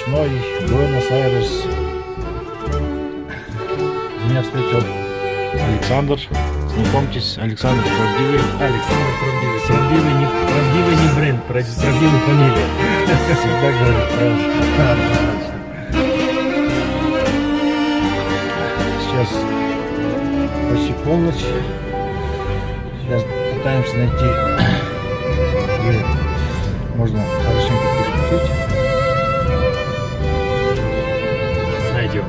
ночной Буэнос-Айрес. Меня встретил Александр. Знакомьтесь, Александр правдивый. Александр правдивый. Правдивый не бренд, правдивая фамилия. Всегда говорит правду. Сейчас почти полночь. Сейчас пытаемся найти, где можно хорошенько перекусить. Найдем.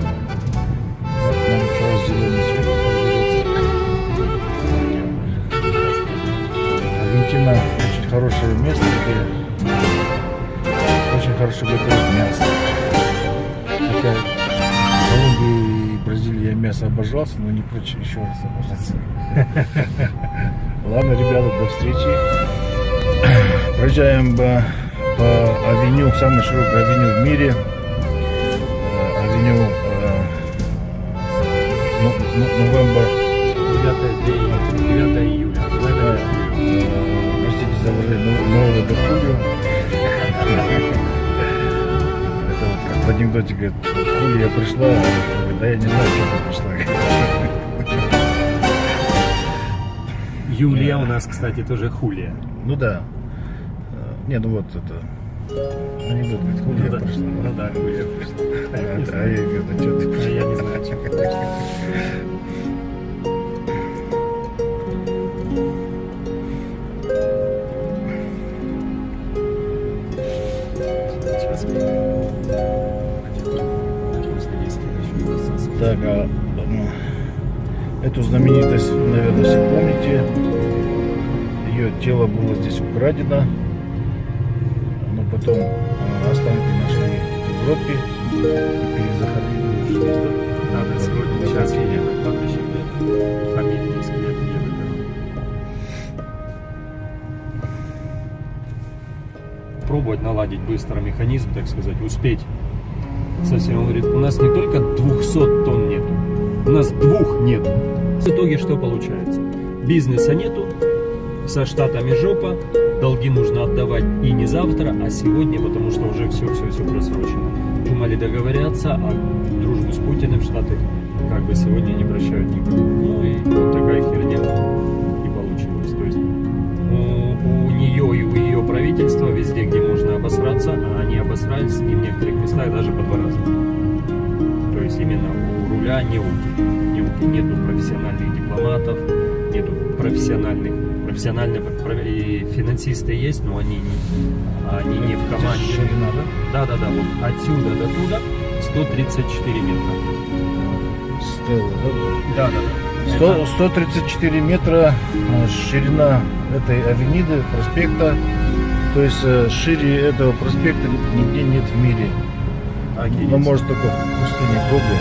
Вот нам сразу зеленый свет появился. Аргентина очень хорошее место, где очень хорошо готовят мясо. Хотя в Колумбии и Бразилии я мясо обожался, но не прочь еще раз обожаться. Ладно, ребята, до встречи. Проезжаем по авеню, самой широкой авеню в мире. Авеню Новембр. 9 июля. Простите за выражение, Нового Дохулио. Это вот как в анекдоте говорит, Хулия пришла, говорит, да я не знаю, что ты пришла. Юлия у нас, кстати, тоже Хулия. Ну да. Не, ну вот это анекдот, говорит, Хулия Ну да. пришла. Ну да, Хулия пришла. А я говорю, да что ты пришла? Я не знаю, что пришла. Сейчас Так, эту знаменитость, наверное, все помните. Ее тело было здесь украдено, но потом останки нашли в Европе и перезахоронили. надо сегодня сейчас едем на кладбище, где фамильный скелет я выберу. Пробовать наладить быстро механизм, так сказать, успеть. Совсем он говорит, у нас не только 200 тонн нету, у нас 2 нету. В итоге что получается? Бизнеса нету, со штатами жопа, долги нужно отдавать и не завтра, а сегодня, потому что уже все просрочено. Думали договорятся, а дружбу с Путиным Штаты как бы сегодня не прощают никого. Ну и вот такая херня и получилась. То есть у нее и у ее правительства везде, где можно обосраться, а они обосрались и в некоторых местах даже по 2 раза. То есть именно у руля нету профессиональных дипломатов, нету профессиональных и финансисты есть, но они не в команде. Ширина, да? Да, вот отсюда до туда 134 метра. Стелла, да? Да. 134 метра ширина этой авениды, проспекта. То есть шире этого проспекта нигде нет в мире. Ну, может, только в пустыне Гоби.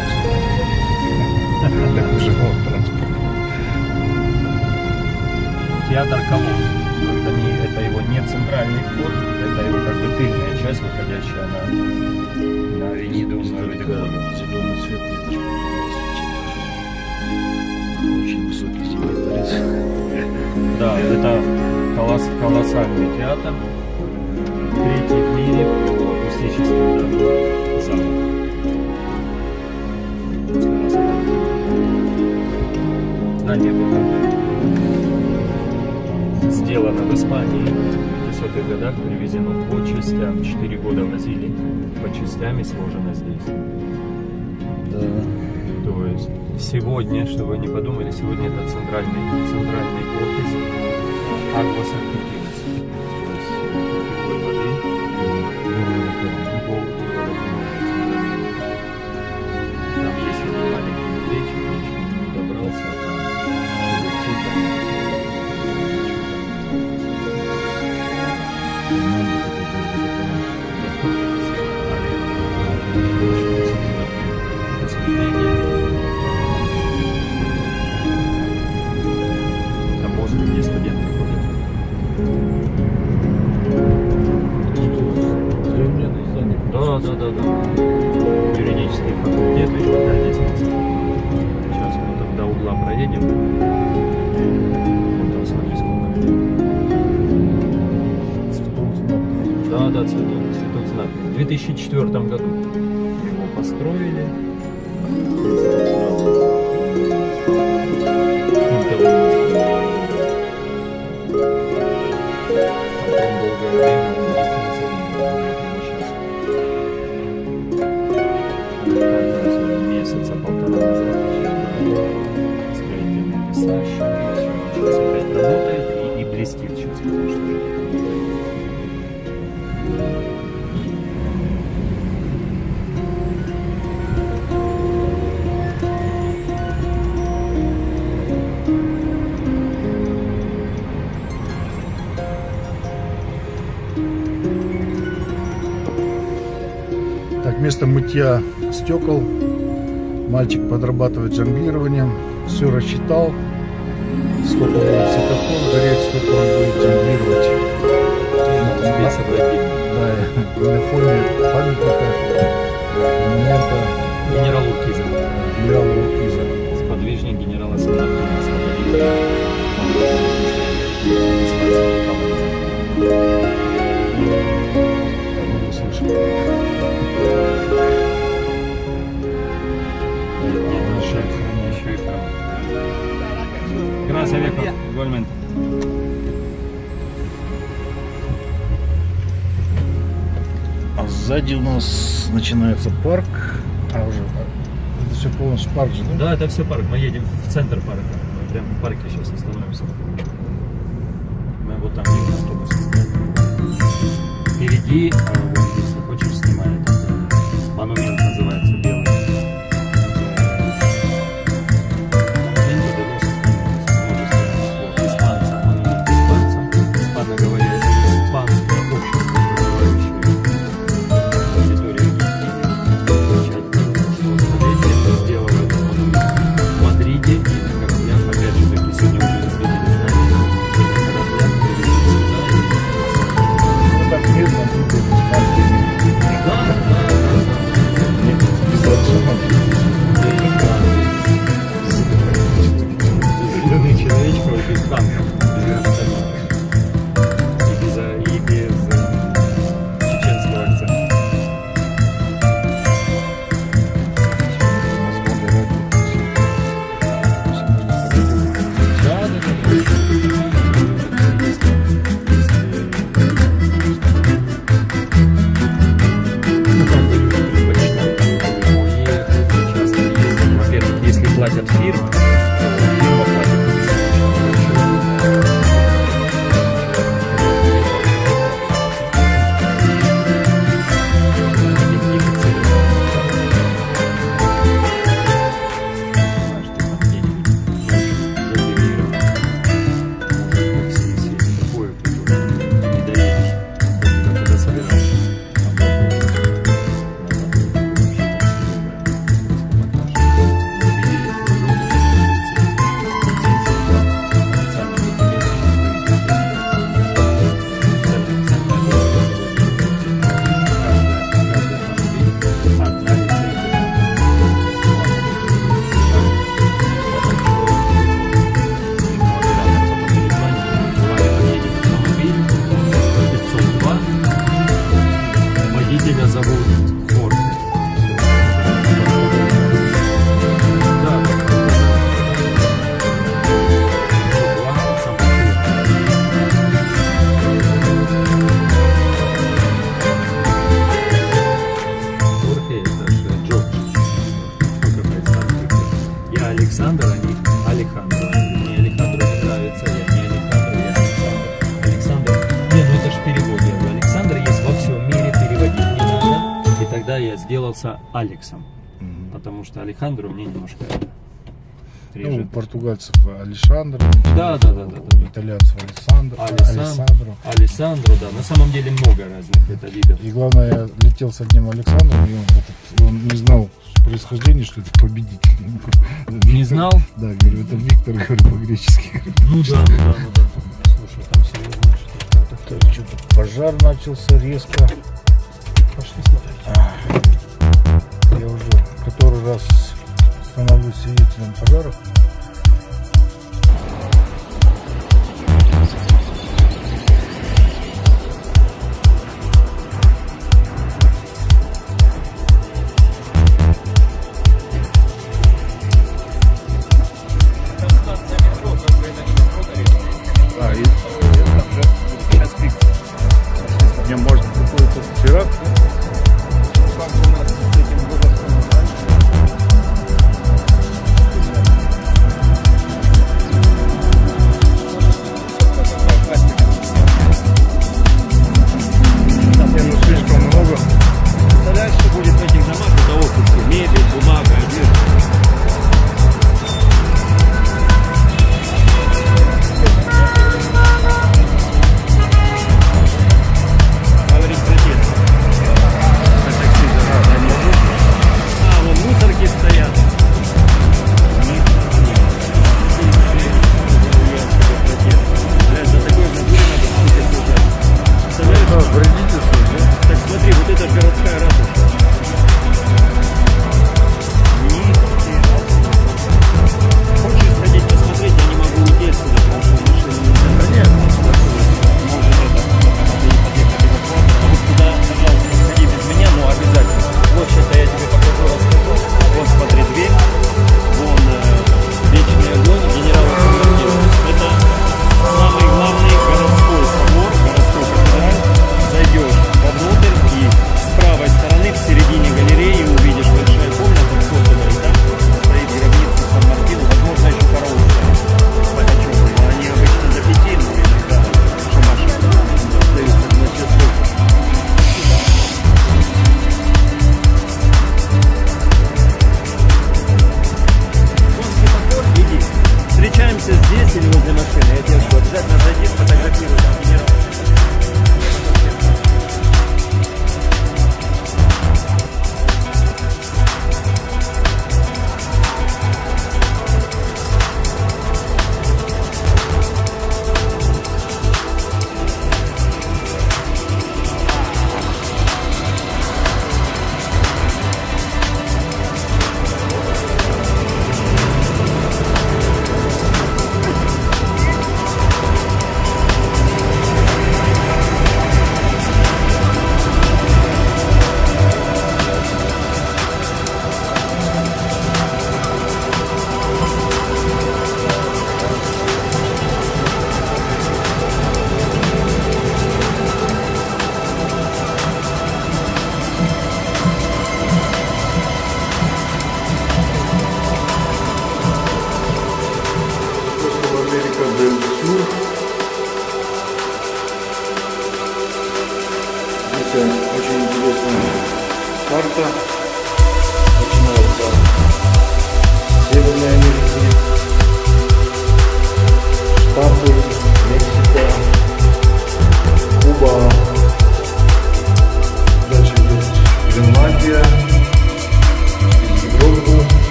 Для жилого транспорта. Театр Колумб. Это его не центральный вход, это его как бы тыльная часть, выходящая на авениду. Зеленый свет. Очень высокий зимний дворец. Да, это колоссальный театр. 3-й в мире по акустическим залам. Здание было сделано в Испании. В 50-х годах привезено по частям. 4 года возили по частям и сложено здесь. Да. То есть сегодня, чтобы вы не подумали, сегодня это центральный офис Аквас Аргентинас. То есть питьевой воды. Там есть один маленький музейчик, я еще не добрался. Там возле, где студенты ходят. Да. Юридический факультет, видишь, какая лестница. Сейчас мы там до угла проедем. Вот там смотри, сколько людей. Цветок знак. Да, цветок знак. 2000 2004 году его построили. Потом долгое время он не функционировал. Месяца полтора назад строительный пассаж. Сейчас опять работает и блестит сейчас, потому что Так, место мытья стекол. Мальчик подрабатывает жонглированием. Все рассчитал. Сколько будет светофор гореть, сколько он будет жонглировать. успеть соблюдить. Да, и на фоне памятника монумента Генералу Киза. генерала Киза. Сподвижник генерала Сан-Мартина освободил. Не слышал. Еще и храм. Gracias, viejo. Igualmente. А сзади у нас начинается парк. А уже это все полностью парк же, да? Да, это все парк. Мы едем в центр парка. Мы прямо в парке сейчас остановимся. Мы вот там едем автобус. Впереди, вот, если хочешь, снимай этот монумент, называется белый. Монумент de los Españoles. Множество слов. Испанца, монумент испанца. Испаноговорящий, испанское общество, проживающее на территории Аргентины. Столетие сделало этот монумент в Мадриде и на кораблях, опять же таки, сегодня уже известили знания, на кораблях привезли сюда. Ну так мирно, тут Да. Зеленый человечек без танков, без вертолетов и без чеченского акцента. Да. Во-первых, если платят фирма платит. Водителя зовут Форд. Я Александр, а не Алехандро. Мне Алехандро не нравится, я не Алехандро, я Александр. Александр. Не, ну это ж перевод. Я говорю, Александр есть во всем мире, переводить не надо. И тогда я сделался Алексом. Потому что Алехандро мне немножко Ну, у реже. португальцев Алешандро, Да. у итальянцев Алессандро. Алессандро, да. На самом деле много разных это видов. И главное, я летел с одним Александром, и он не знал происхождения, что это победитель. Не знал? Да, говорю, это Виктор, говорю, по-гречески. Ну да. Слушай, там серьезно что-то. Так, что-то пожар начался резко. Пошли смотреть. Я уже который раз становлюсь свидетелем пожаров.